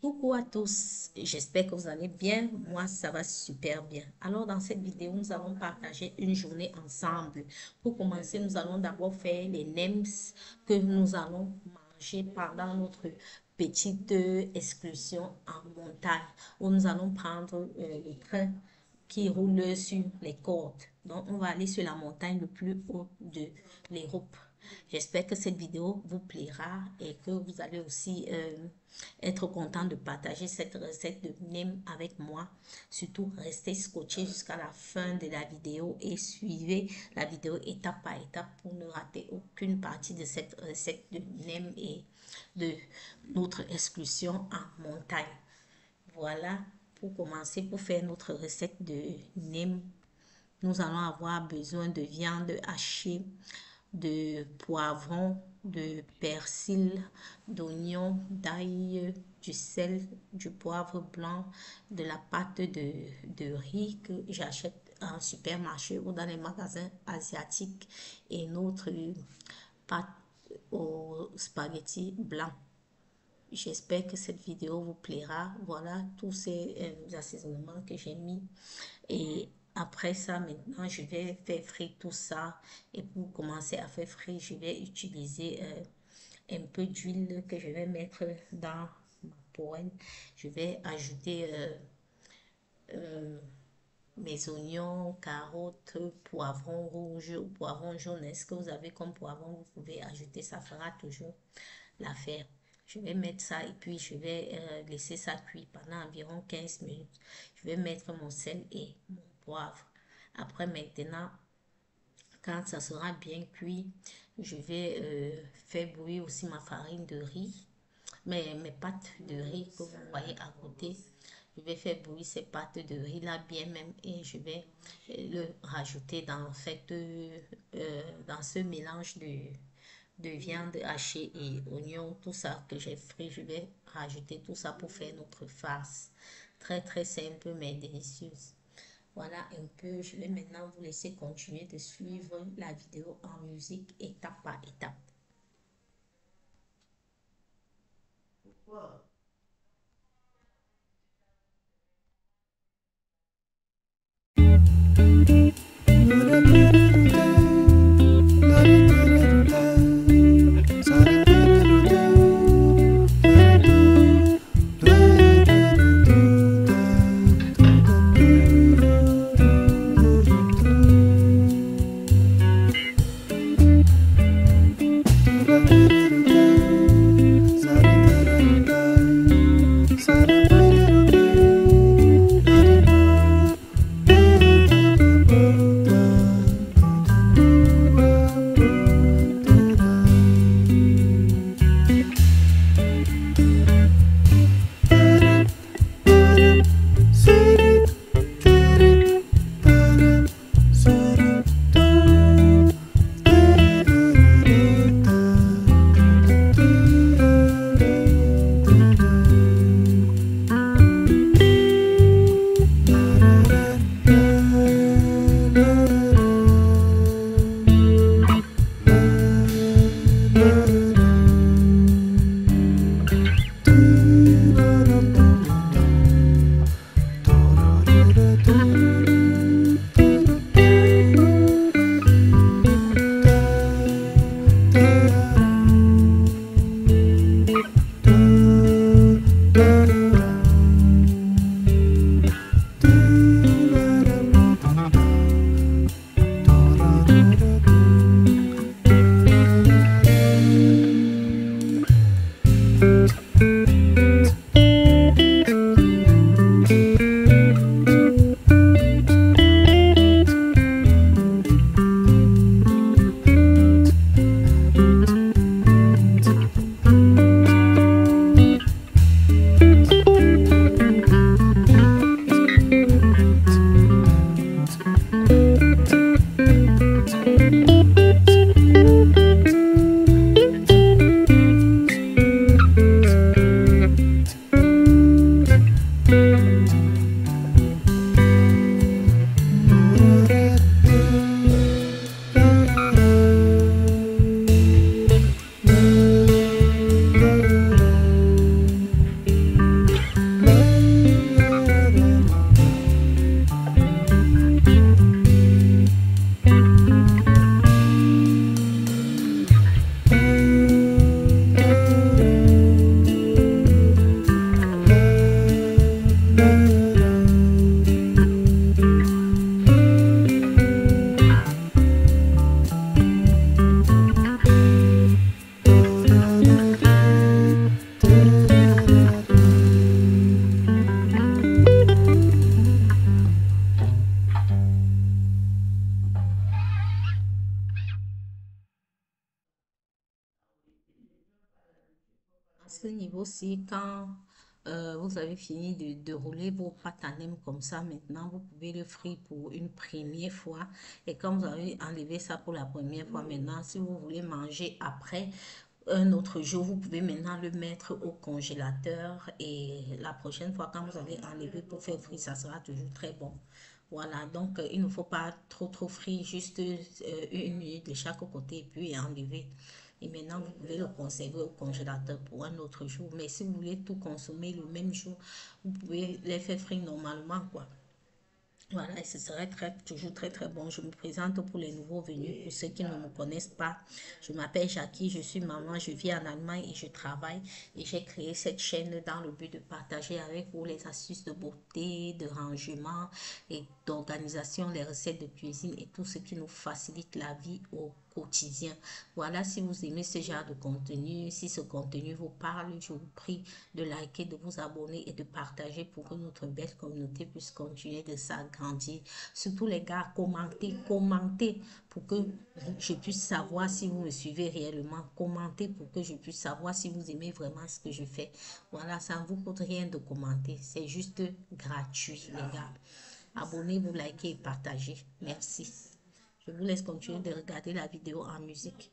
Coucou à tous, j'espère que vous allez bien. Moi, ça va super bien. Alors, dans cette vidéo, nous allons partager une journée ensemble. Pour commencer, nous allons d'abord faire les nems que nous allons manger pendant notre petite excursion en montagne, où nous allons prendre le train qui roule sur les cordes. Donc, on va aller sur la montagne le plus haut de l'Europe. J'espère que cette vidéo vous plaira et que vous allez aussi être content de partager cette recette de nem avec moi. Surtout, restez scotché jusqu'à la fin de la vidéo et suivez la vidéo étape par étape pour ne rater aucune partie de cette recette de nem et de notre excursion en montagne. Voilà, pour commencer, pour faire notre recette de nem, nous allons avoir besoin de viande hachée, de poivrons, de persil, d'oignons, d'ail, du sel, du poivre blanc, de la pâte de riz que j'achète en supermarché ou dans les magasins asiatiques et notre pâte aux spaghettis blancs. J'espère que cette vidéo vous plaira. Voilà tous ces assaisonnements que j'ai mis. Et après ça, maintenant, je vais faire frire tout ça. Et pour commencer à faire frire, je vais utiliser un peu d'huile que je vais mettre dans ma poêle. Je vais ajouter mes oignons, carottes, poivrons rouges ou poivrons jaunes. Est-ce que vous avez comme poivron? Vous pouvez ajouter, ça fera toujours l'affaire. Je vais mettre ça et puis je vais laisser ça cuire pendant environ 15 minutes. Je vais mettre mon sel et mon poivre. Après maintenant, quand ça sera bien cuit, je vais faire bouillir aussi ma farine de riz. Mes pâtes de riz que vous voyez à côté. Je vais faire bouillir ces pâtes de riz là bien même et je vais le rajouter dans, dans ce mélange de viande hachée et oignons, tout ça que j'ai frit. Je vais rajouter tout ça pour faire notre farce. Très très simple mais délicieuse. Voilà un peu, je vais maintenant vous laisser continuer de suivre la vidéo en musique étape par étape. Pourquoi? ce niveau-ci, quand vous avez fini de rouler vos pâtes à nem comme ça, maintenant, vous pouvez le frire pour une première fois. Et quand vous avez enlevé ça pour la première fois, maintenant, si vous voulez manger après, un autre jour, vous pouvez maintenant le mettre au congélateur et la prochaine fois, quand vous allez enlever pour faire frire, ça sera toujours très bon. Voilà, donc il ne faut pas trop frire, juste une minute de chaque côté et puis enlever. Et maintenant, vous pouvez le conserver au congélateur pour un autre jour. Mais si vous voulez tout consommer le même jour, vous pouvez les faire frire normalement, quoi. Voilà, et ce serait toujours très bon. Je me présente pour les nouveaux venus, pour ceux qui ne me connaissent pas. Je m'appelle Jackie, je suis maman, je vis en Allemagne et je travaille. Et j'ai créé cette chaîne dans le but de partager avec vous les astuces de beauté, de rangement et d'organisation, les recettes de cuisine et tout ce qui nous facilite la vie au quotidien. Voilà, si vous aimez ce genre de contenu, si ce contenu vous parle, je vous prie de liker, de vous abonner et de partager pour que notre belle communauté puisse continuer de s'agrandir. Surtout les gars, commentez pour que je puisse savoir si vous me suivez réellement. Commentez pour que je puisse savoir si vous aimez vraiment ce que je fais. Voilà, ça ne vous coûte rien de commenter. C'est juste gratuit, les gars. Abonnez-vous, likez et partagez. Merci. Je vous laisse continuer de regarder la vidéo en musique.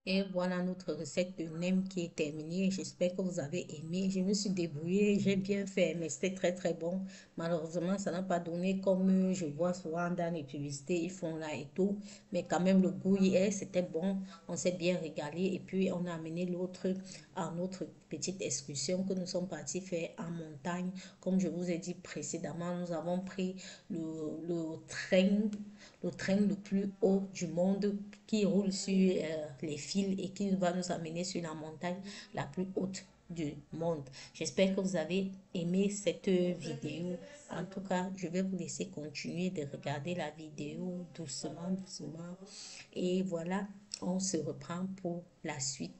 Et voilà notre recette de nem qui est terminée. J'espère que vous avez aimé. Je me suis débrouillée, j'ai bien fait, mais c'était très bon. Malheureusement, ça n'a pas donné comme je vois souvent dans les publicités, ils font là et tout. Mais quand même, le goût y est, c'était bon. On s'est bien régalé. Et puis, on a amené l'autre à notre petite excursion que nous sommes partis faire en montagne. Comme je vous ai dit précédemment, nous avons pris le train le plus haut du monde qui roule sur les fils et qui va nous amener sur la montagne la plus haute du monde. J'espère que vous avez aimé cette vidéo. En tout cas, je vais vous laisser continuer de regarder la vidéo doucement. Et voilà, on se reprend pour la suite.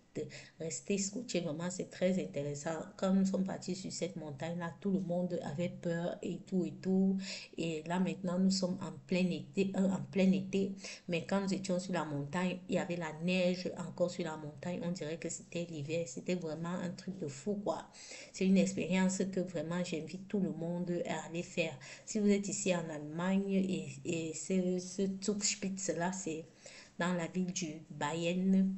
Restez scotchés, vraiment, c'est très intéressant. Quand nous sommes partis sur cette montagne-là, tout le monde avait peur et tout. Et là, maintenant, nous sommes en plein été. Mais quand nous étions sur la montagne, il y avait la neige encore sur la montagne. On dirait que c'était l'hiver. C'était vraiment un truc de fou, quoi. C'est une expérience que vraiment j'invite tout le monde à aller faire. Si vous êtes ici en Allemagne et ce Zugspitze-là, c'est dans la ville du Bayern.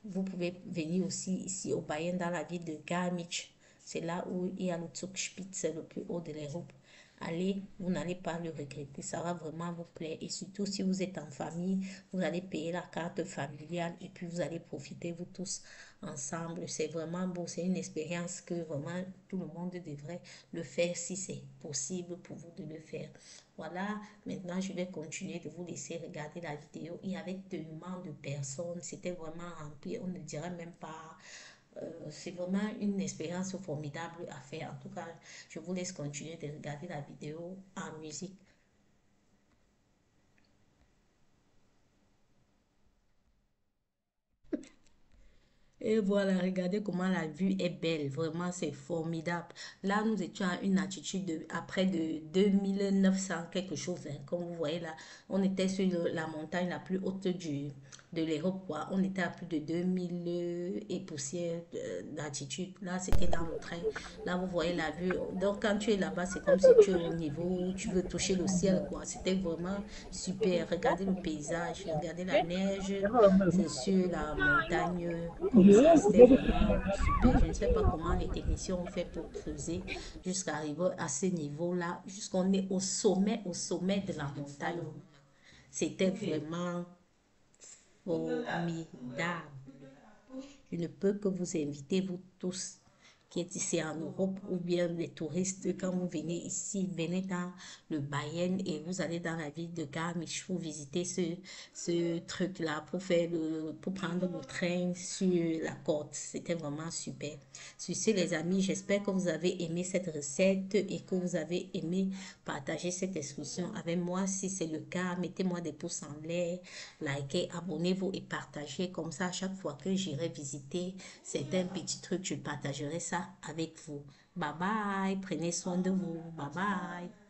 Vous pouvez venir aussi ici au Bayern, dans la ville de Garmisch. C'est là où il y a le Zugspitze le plus haut de l'Europe. Allez, vous n'allez pas le regretter, ça va vraiment vous plaire. Et surtout, si vous êtes en famille, vous allez payer la carte familiale et puis vous allez profiter, vous tous, ensemble. C'est vraiment beau, c'est une expérience que vraiment tout le monde devrait le faire si c'est possible pour vous de le faire. Voilà, maintenant je vais continuer de vous laisser regarder la vidéo. Il y avait tellement de personnes, c'était vraiment rempli, on ne dirait même pas. C'est vraiment une expérience formidable à faire. En tout cas, je vous laisse continuer de regarder la vidéo en musique. Et voilà, regardez comment la vue est belle. Vraiment, c'est formidable. Là, nous étions à une altitude à près de 2900 quelque chose, hein. Comme vous voyez là, on était sur la montagne la plus haute de l'Europe, quoi. On était à plus de 2000 et poussières d'altitude. Là, c'était dans le train. Là, vous voyez la vue. Donc, quand tu es là-bas, c'est comme si tu es au niveau où tu veux toucher le ciel, quoi. C'était vraiment super. Regardez le paysage, regardez la neige. C'est sur la montagne comme ça. C'était vraiment super. Je ne sais pas comment les techniciens ont fait pour creuser jusqu'à arriver à ce niveau-là, jusqu'on est au sommet de la montagne. C'était vraiment formidable. Je ne peux que vous inviter, vous tous qui êtes ici en Europe, ou bien les touristes, quand vous venez ici, venez dans le Bayern et vous allez dans la ville de Garmisch pour visiter ce truc-là, pour prendre le train sur la côte. C'était vraiment super. Sur ce, les amis, j'espère que vous avez aimé cette recette et que vous avez aimé partager cette excursion avec moi. Si c'est le cas, mettez-moi des pouces en l'air, likez, abonnez-vous et partagez. Comme ça, à chaque fois que j'irai visiter certains petits trucs, je partagerai ça avec vous. Bye bye, prenez soin de vous. Bye bye.